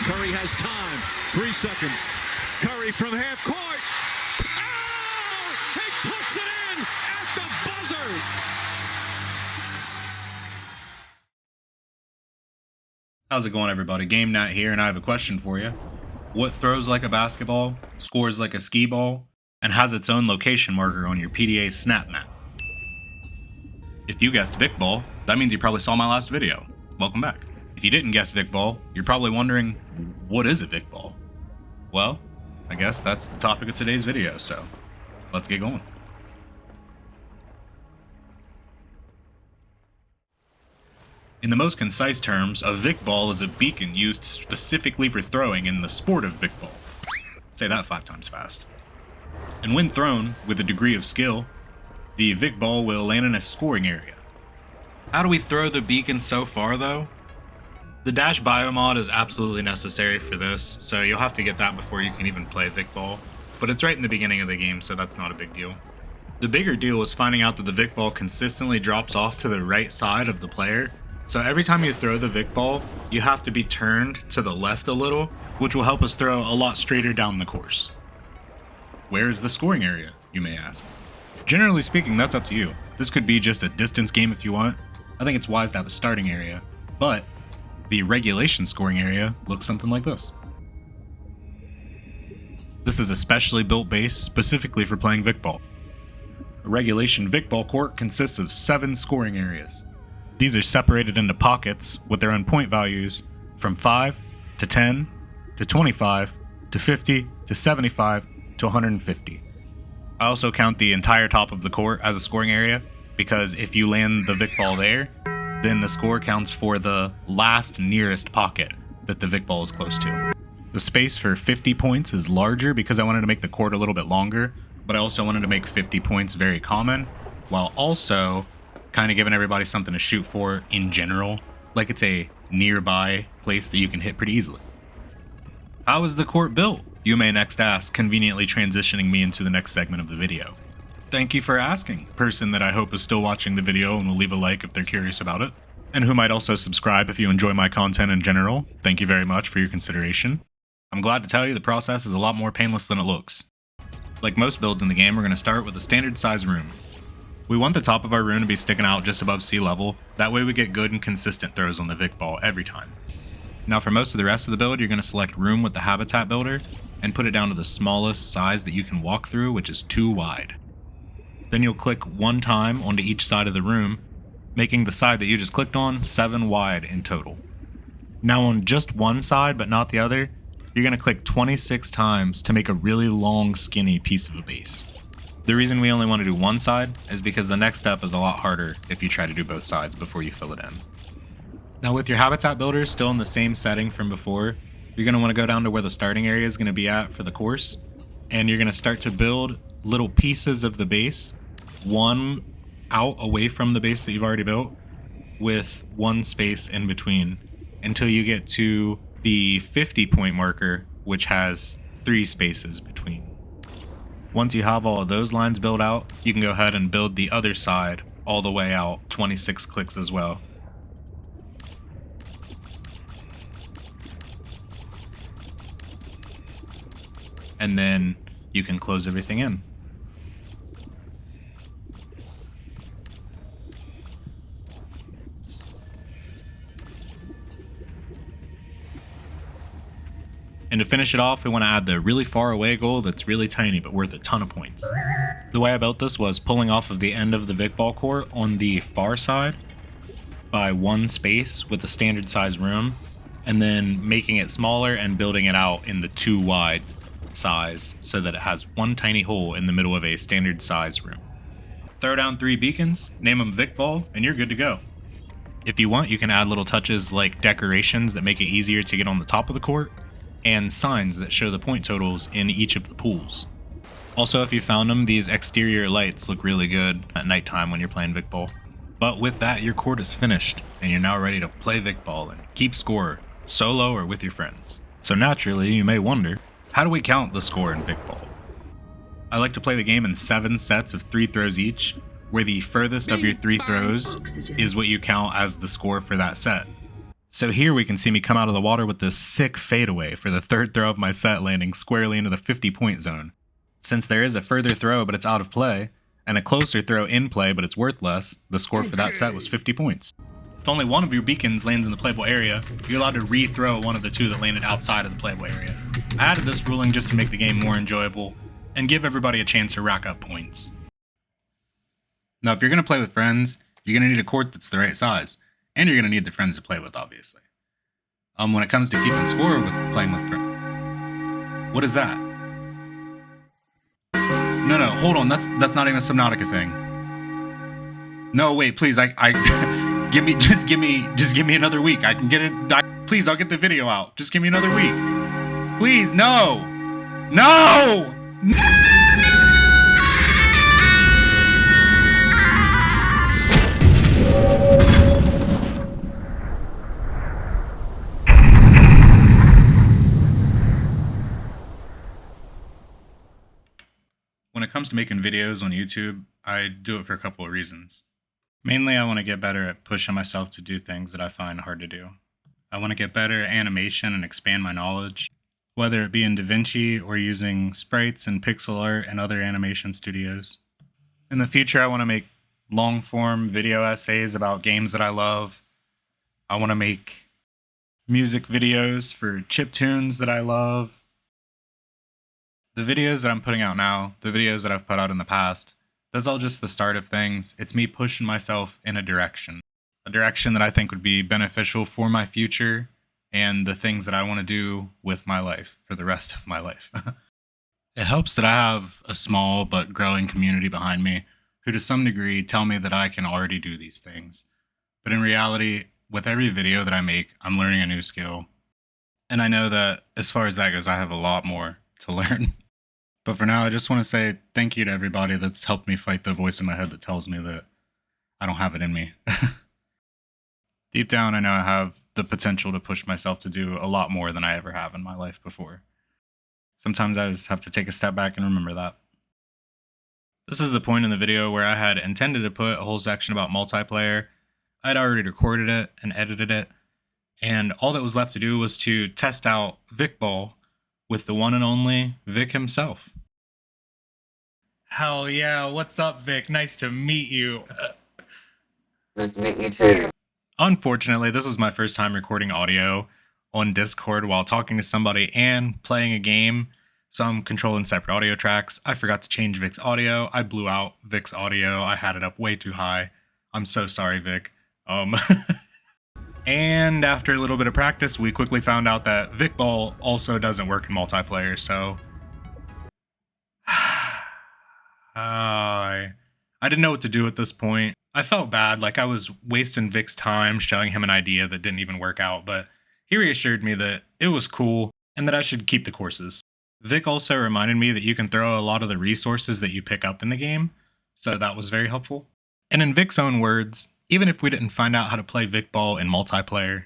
Curry has time. 3 seconds. Curry from half court. Oh! He puts it in at the buzzer. How's it going, everybody? Game Nat here, and I have a question for you. What throws like a basketball, scores like a skee ball, and has its own location marker on your PDA snap map? If you guessed Vicball, that means you probably saw my last video. Welcome back. If you didn't guess Vicball, you're probably wondering, what is a Vicball? Well, I guess that's the topic of today's video, so let's get going. In the most concise terms, a Vicball is a beacon used specifically for throwing in the sport of Vicball. Say that 5 times fast. And when thrown with a degree of skill, the Vicball will land in a scoring area. How do we throw the beacon so far, though? The dash biomod is absolutely necessary for this, so you'll have to get that before you can even play Vicball, but it's right in the beginning of the game, so that's not a big deal. The bigger deal is finding out that the Vicball consistently drops off to the right side of the player, so every time you throw the Vicball, you have to be turned to the left a little, which will help us throw a lot straighter down the course. Where is the scoring area, you may ask? Generally speaking, that's up to you. This could be just a distance game if you want. I think it's wise to have a starting area, but the regulation scoring area looks something like this. This is a specially built base specifically for playing Vicball. A regulation Vicball court consists of 7 scoring areas. These are separated into pockets with their own point values from 5 to 10 to 25 to 50 to 75 to 150. I also count the entire top of the court as a scoring area because if you land the Vicball there, then the score counts for the last nearest pocket that the Vicball is close to. The space for 50 points is larger because I wanted to make the court a little bit longer, but I also wanted to make 50 points very common, while also kind of giving everybody something to shoot for in general, like it's a nearby place that you can hit pretty easily. How is the court built? You may next ask, conveniently transitioning me into the next segment of the video. Thank you for asking, person that I hope is still watching the video and will leave a like if they're curious about it, and who might also subscribe if you enjoy my content in general. Thank you very much for your consideration. I'm glad to tell you the process is a lot more painless than it looks. Like most builds in the game, we're going to start with a standard size room. We want the top of our room to be sticking out just above sea level, that way we get good and consistent throws on the Vicball every time. Now for most of the rest of the build, you're going to select room with the habitat builder, and put it down to the smallest size that you can walk through, which is 2 wide. Then you'll click 1 time onto each side of the room, making the side that you just clicked on 7 wide in total. Now on just one side but not the other, you're going to click 26 times to make a really long skinny piece of a base. The reason we only want to do one side is because the next step is a lot harder if you try to do both sides before you fill it in. Now with your habitat builder still in the same setting from before, you're going to want to go down to where the starting area is going to be at for the course, and you're going to start to build little pieces of the base, one out away from the base that you've already built, with 1 space in between, until you get to the 50 point marker, which has 3 spaces between. Once you have all of those lines built out, you can go ahead and build the other side all the way out 26 clicks as well. And then you can close everything in. And to finish it off, we want to add the really far away goal that's really tiny but worth a ton of points. The way I built this was pulling off of the end of the Vicball court on the far side by 1 space with a standard size room, and then making it smaller and building it out in the 2 wide size so that it has 1 tiny hole in the middle of a standard size room. Throw down 3 beacons, name them Vicball, and you're good to go. If you want, you can add little touches like decorations that make it easier to get on the top of the court, and signs that show the point totals in each of the pools. Also, if you found them, these exterior lights look really good at nighttime when you're playing Vicball. But with that, your court is finished, and you're now ready to play Vicball and keep score, solo or with your friends. So naturally, you may wonder, how do we count the score in Vicball? I like to play the game in 7 sets of 3 throws each, where the furthest of your 3 throws is what you count as the score for that set. So here we can see me come out of the water with this sick fadeaway for the third throw of my set, landing squarely into the 50-point zone. Since there is a further throw but it's out of play, and a closer throw in play but it's worth less, the score for that set was 50 points. If only one of your beacons lands in the playable area, you're allowed to re-throw one of the two that landed outside of the playable area. I added this ruling just to make the game more enjoyable, and give everybody a chance to rack up points. Now if you're going to play with friends, you're going to need a court that's the right size, and you're going to need the friends to play with, obviously. When it comes to keeping score with playing with friends. What is that? No, hold on, that's not even a Subnautica thing. No, wait, please, just give me another week. I can get it. Please, I'll get the video out. Just give me another week. Please, no! No! When it comes to making videos on YouTube, I do it for a couple of reasons. Mainly, I want to get better at pushing myself to do things that I find hard to do. I want to get better at animation and expand my knowledge, whether it be in DaVinci or using sprites and pixel art and other animation studios. In the future, I want to make long-form video essays about games that I love. I want to make music videos for chiptunes that I love. The videos that I'm putting out now, the videos that I've put out in the past, that's all just the start of things. It's me pushing myself in a direction that I think would be beneficial for my future and the things that I want to do with my life for the rest of my life. It helps that I have a small but growing community behind me who to some degree tell me that I can already do these things. But in reality, with every video that I make, I'm learning a new skill. And I know that as far as that goes, I have a lot more to learn. But for now, I just want to say thank you to everybody that's helped me fight the voice in my head that tells me that I don't have it in me. Deep down, I know I have the potential to push myself to do a lot more than I ever have in my life before. Sometimes I just have to take a step back and remember that. This is the point in the video where I had intended to put a whole section about multiplayer. I had already recorded it and edited it, and all that was left to do was to test out Vicball with the one and only Vic himself. Hell yeah, what's up, Vic? Nice to meet you. Nice to meet you too. Unfortunately, this was my first time recording audio on Discord while talking to somebody and playing a game, so I'm controlling separate audio tracks. I forgot to change Vic's audio. I blew out Vic's audio. I had it up way too high. I'm so sorry, Vic. And after a little bit of practice, we quickly found out that Vicball also doesn't work in multiplayer, so I didn't know what to do at this point. I felt bad, like I was wasting Vic's time showing him an idea that didn't even work out, but he reassured me that it was cool and that I should keep the courses. Vic also reminded me that you can throw a lot of the resources that you pick up in the game, so that was very helpful. And in Vic's own words, even if we didn't find out how to play Vicball in multiplayer,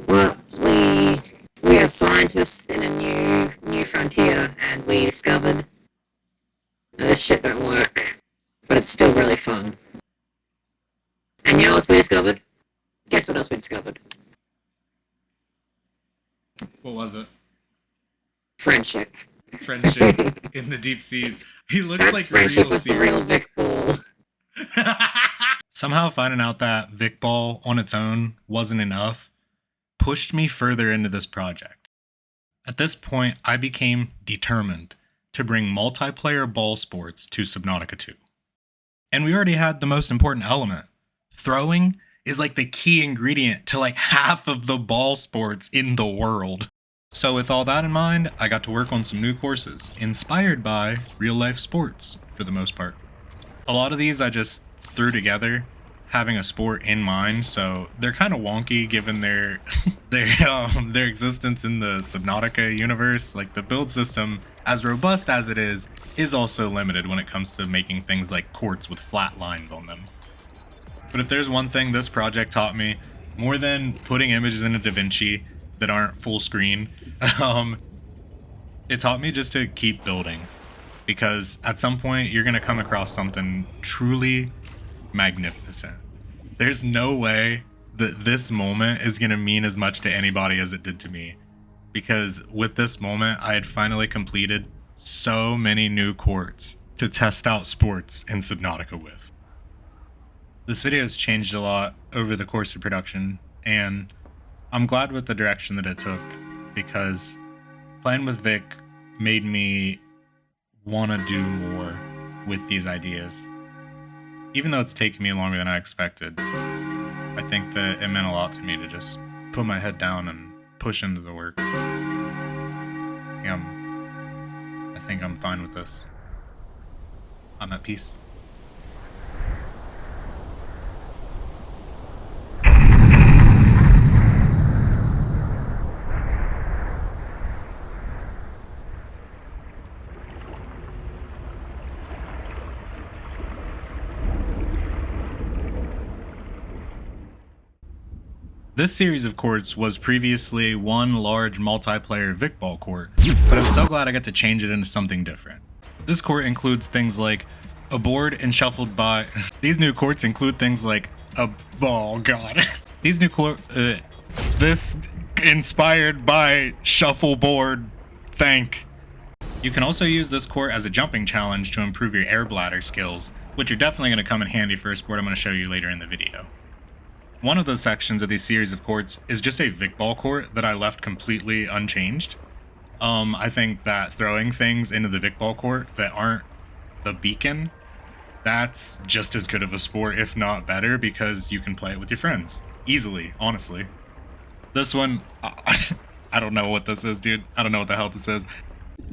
Well, we are scientists in a new frontier, and we discovered this shit don't work, but it's still really fun. And you know what else we discovered? Guess what else we discovered? what was it? Friendship. Friendship in the deep seas. He looks That's like the friendship real was the sea. real Vicball. Somehow finding out that Vicball on its own wasn't enough pushed me further into this project. At this point, I became determined to bring multiplayer ball sports to Subnautica 2. And we already had the most important element. Throwing is like the key ingredient to like half of the ball sports in the world. So with all that in mind, I got to work on some new courses, inspired by real-life sports, for the most part. A lot of these I just threw together, having a sport in mind, so they're kind of wonky given their their existence in the Subnautica universe. Like, the build system, as robust as it is also limited when it comes to making things like courts with flat lines on them. But if there's one thing this project taught me, more than putting images into DaVinci that aren't full screen, it taught me just to keep building. Because at some point, you're going to come across something truly magnificent. There's no way that this moment is going to mean as much to anybody as it did to me. Because with this moment, I had finally completed so many new courts to test out sports in Subnautica with. This video has changed a lot over the course of production, and I'm glad with the direction that it took, because playing with Vic made me want to do more with these ideas. Even though it's taken me longer than I expected, I think that it meant a lot to me to just put my head down and push into the work. I think I'm fine with this. I'm at peace. This series of courts was previously one large multiplayer Vicball court, but I'm so glad I got to change it into something different. This court includes things like a board and shuffled by... These new courts include things like a... Oh god. These new this inspired by shuffleboard. Thank. You can also use this court as a jumping challenge to improve your air bladder skills, which are definitely going to come in handy for a sport I'm going to show you later in the video. One of the sections of these series of courts is just a Vicball court that I left completely unchanged. I think that throwing things into the Vicball court that aren't the beacon, that's just as good of a sport, if not better, because you can play it with your friends. Easily, honestly. This one, I don't know what this is, dude. I don't know what the hell this is.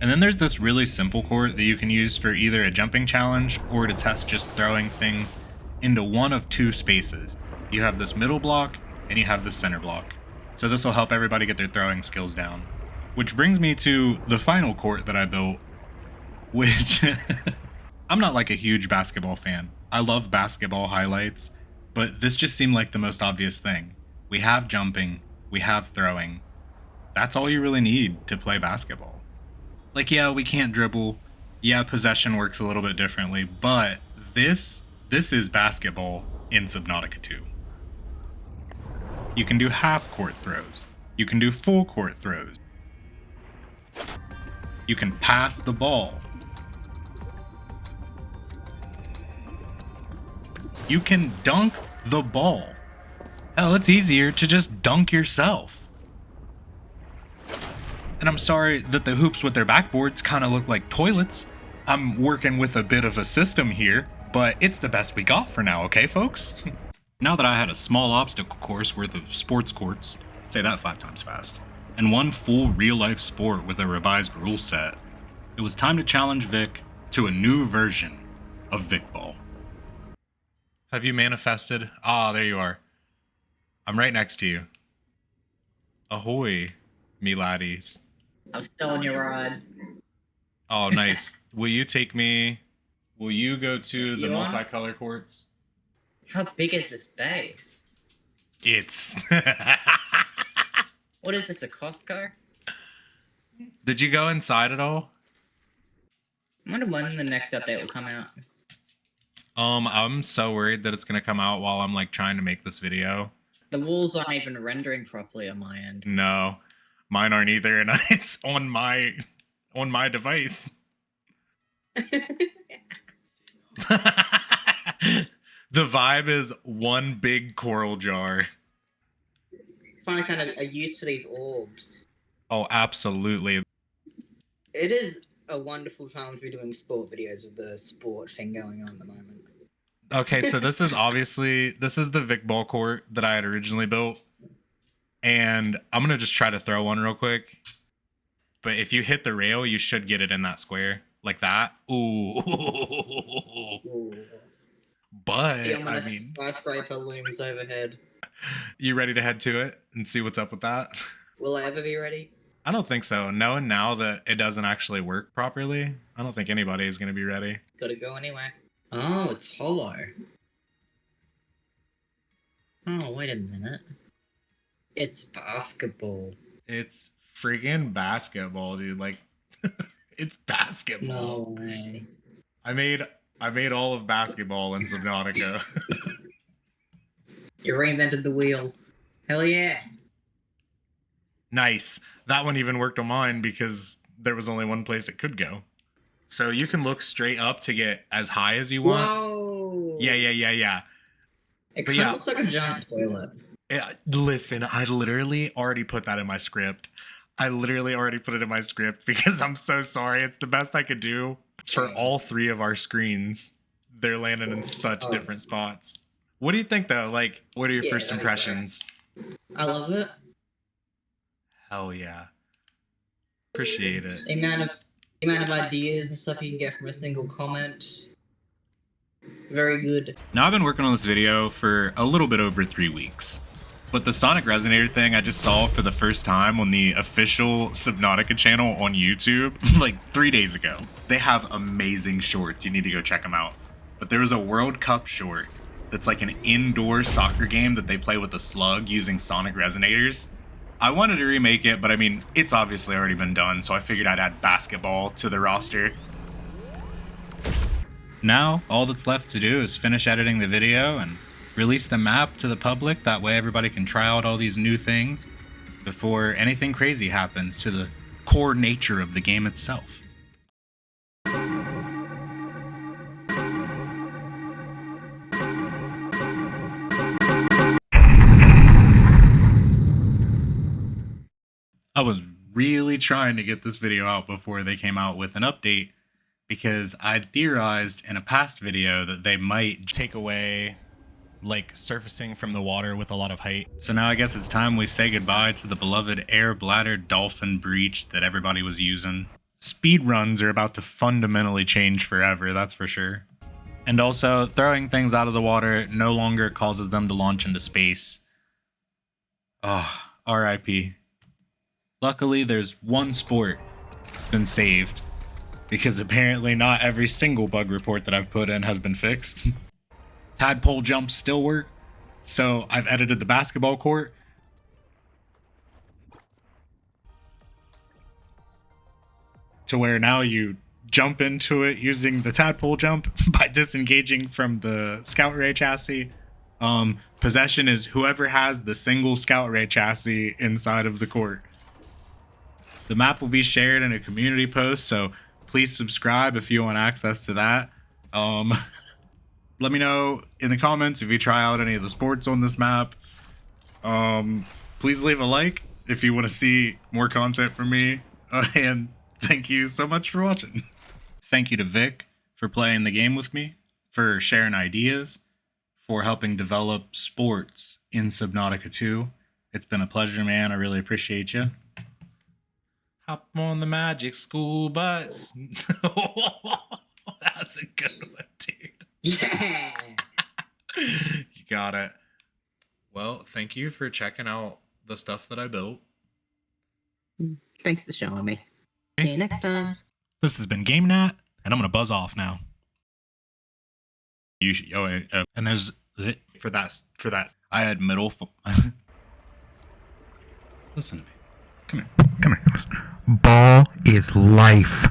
And then there's this really simple court that you can use for either a jumping challenge or to test just throwing things into one of two spaces. You have this middle block, and you have this center block. So this will help everybody get their throwing skills down. Which brings me to the final court that I built, which... I'm not like a huge basketball fan. I love basketball highlights, but this just seemed like the most obvious thing. We have jumping, we have throwing. That's all you really need to play basketball. Like, yeah, we can't dribble. Yeah, possession works a little bit differently, but this is basketball in Subnautica 2. You can do half-court throws. You can do full-court throws. You can pass the ball. You can dunk the ball. Hell, it's easier to just dunk yourself. And I'm sorry that the hoops with their backboards kind of look like toilets. I'm working with a bit of a system here, but it's the best we got for now, okay, folks? Now that I had a small obstacle course worth of sports courts, say that 5 times fast, and one full real-life sport with a revised rule set, it was time to challenge Vic to a new version of Vicball. Have you manifested? Ah, there you are. I'm right next to you. Ahoy, me laddies. I'm still on your ride. Oh, nice. Will you take me... Will you go to the multicolor courts? How big is this base? It's... What is this, a Costco? Did you go inside at all? I wonder when the next update will come out. I'm so worried that it's gonna come out while I'm like trying to make this video. The walls aren't even rendering properly on my end. No, mine aren't either, and it's on my device. The vibe is one big coral jar. Finally found a use for these orbs. Oh, absolutely. It is a wonderful time to be doing sport videos with the sport thing going on at the moment. Okay, so this is the Vicball court that I had originally built. And I'm going to just try to throw one real quick. But if you hit the rail, you should get it in that square. Like that. Ooh. Ooh. But, I mean... skyscraper looms overhead. You ready to head to it and see what's up with that? Will I ever be ready? I don't think so. Knowing now that it doesn't actually work properly, I don't think anybody is going to be ready. Gotta go anyway. Oh, it's hollow. Oh, wait a minute. It's basketball. It's friggin' basketball, dude. Like, it's basketball. No way. I made all of basketball in Subnautica. You reinvented the wheel. Hell yeah. Nice. That one even worked on mine because there was only one place it could go. So you can look straight up to get as high as you want. Whoa. Yeah. It But kind yeah. of looks like a giant toilet. Listen, I literally already put that in my script. I literally already put it in my script because I'm so sorry. It's the best I could do for all three of our screens. They're landing in such different spots. What do you think, though? Like, what are your first impressions? I love it. Hell yeah. Appreciate it. The amount of ideas and stuff you can get from a single comment. Very good. Now, I've been working on this video for a little bit over 3 weeks. But the Sonic Resonator thing I just saw for the first time on the official Subnautica channel on YouTube like 3 days ago. They have amazing shorts. You need to go check them out. But there was a World Cup short that's like an indoor soccer game that they play with a slug using Sonic Resonators. I wanted to remake it, but I mean, it's obviously already been done, so I figured I'd add basketball to the roster. Now, all that's left to do is finish editing the video and release the map to the public. That way everybody can try out all these new things before anything crazy happens to the core nature of the game itself. I was really trying to get this video out before they came out with an update because I'd theorized in a past video that they might take away like surfacing from the water with a lot of height. So now I guess it's time we say goodbye to the beloved air bladder dolphin breach that everybody was using. Speed runs are about to fundamentally change forever, that's for sure. And also, throwing things out of the water no longer causes them to launch into space. Oh, RIP. Luckily, there's one sport that's been saved, because apparently not every single bug report that I've put in has been fixed. Tadpole jumps still work, so I've edited the basketball court. To where now you jump into it using the tadpole jump by disengaging from the Scout Ray chassis. Possession is whoever has the single Scout Ray chassis inside of the court. The map will be shared in a community post, so please subscribe if you want access to that. Let me know in the comments if you try out any of the sports on this map. Please leave a like if you want to see more content from me. And thank you so much for watching. Thank you to Vic for playing the game with me, for sharing ideas, for helping develop sports in Subnautica 2. It's been a pleasure, man. I really appreciate you. Hop on the magic school bus. That's a good one, dude. Yeah. You got it. Well, thank you for checking out the stuff that I built. Thanks for showing me. See you next time. This has been Game Nat, and I'm gonna buzz off now. You should, and there's for that. I had middle. Listen to me. Come here. Listen. Ball is life.